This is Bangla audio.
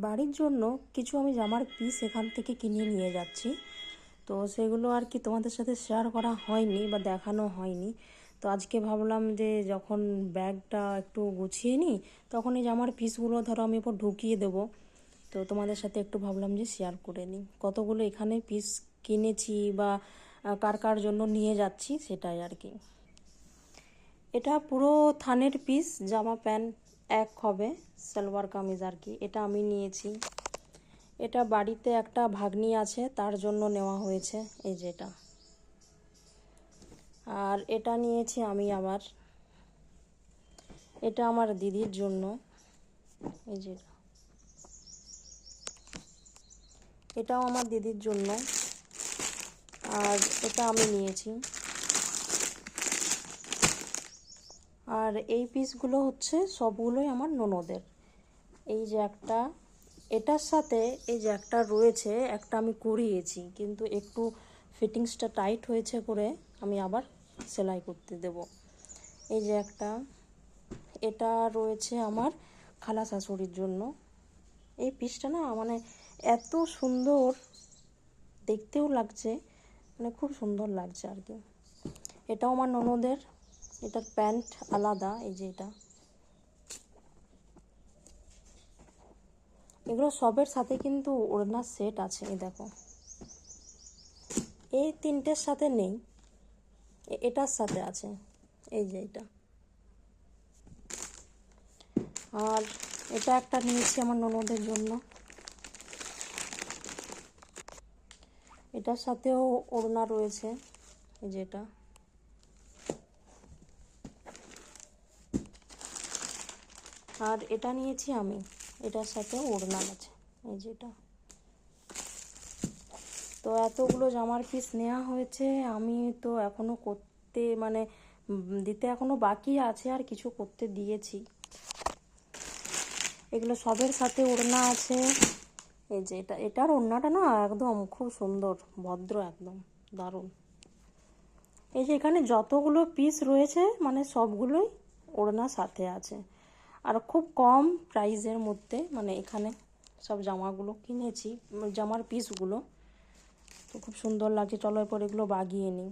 বাড়ির জন্য কিছু আমি জামার পিস এখান থেকে কিনে নিয়ে যাচ্ছি। তো সেগুলো আর কি তোমাদের সাথে শেয়ার করা হয়নি বা দেখানো হয়নি। তো আজকে ভাবলাম যে যখন ব্যাগটা একটু গুছিয়ে নিই তখন এই জামার পিসগুলো ধরো আমি এরপর ঢুকিয়ে দেবো। তো তোমাদের সাথে একটু ভাবলাম যে শেয়ার করে নিই কতগুলো এখানে পিস কিনেছি বা কার কার জন্য নিয়ে যাচ্ছি সেটাই আর কি। এটা পুরো থানের পিস, জামা প্যান্ট এক হবে, সালোয়ার কামিজ আর কি। এটা আমি নিয়েছি। এটা বাড়িতে একটা ভাগ্নি আছে তার জন্য নেওয়া হয়েছে, এই যে এটা। আর এটা নিয়েছি আমি আবার, এটা আমার দিদির জন্য, এই যে এটাও আমার দিদির জন্য। আর এটা আমি নিয়েছি। আর এই পিসগুলো হচ্ছে সবগুলোই আমার ননদের। এই যে একটা, এটার সাথে এই যে একটা রয়েছে, একটা আমি করিয়েছি কিন্তু একটু ফিটিংসটা টাইট হয়েছে করে আমি আবার সেলাই করতে দেব। এই যে একটা, এটা রয়েছে আমার খালা শাশুড়ির জন্য। এই পিসটা না মানে এত সুন্দর দেখতেও লাগছে, মানে খুব সুন্দর লাগছে আর কি। এটাও আমার ননদের, এটার প্যান্ট আলাদা, এই যে এটা। এগুলো সবের সাথে কিন্তু ওড়নার সেট আছে, এই দেখো। এই তিনটের সাথে নেই, এটার সাথে আছে, এই যে এটা। আর এটা একটা নিয়েছি আমার ননদের জন্য, এটার সাথেও ওড়না রয়েছে, এই যে এটা। আর এটা নিয়েছি আমি, এটার সাথেও ওড়না আছে, এই যে এটা। তো এতগুলো জামার পিস নেওয়া হয়েছে, আমি তো এখনো করতে মানে দিতে এখনো বাকি আছে, আর কিছু করতে দিয়েছি। এগুলো সবের সাথে ওড়না আছে, এই যে এটা। এটার ওড়নাটা না একদম খুব সুন্দর, ভদ্র, একদম দারুণ। এই যে এখানে যতগুলো পিস রয়েছে মানে সবগুলোই ওড়না সাথে আছে, আর খুব কম প্রাইসের মধ্যে মানে এখানে সব জামাগুলো কিনেছি, জামার পিসগুলো। তো খুব সুন্দর লাগছে। চলো এরপর এগুলো বাগিয়ে নিই।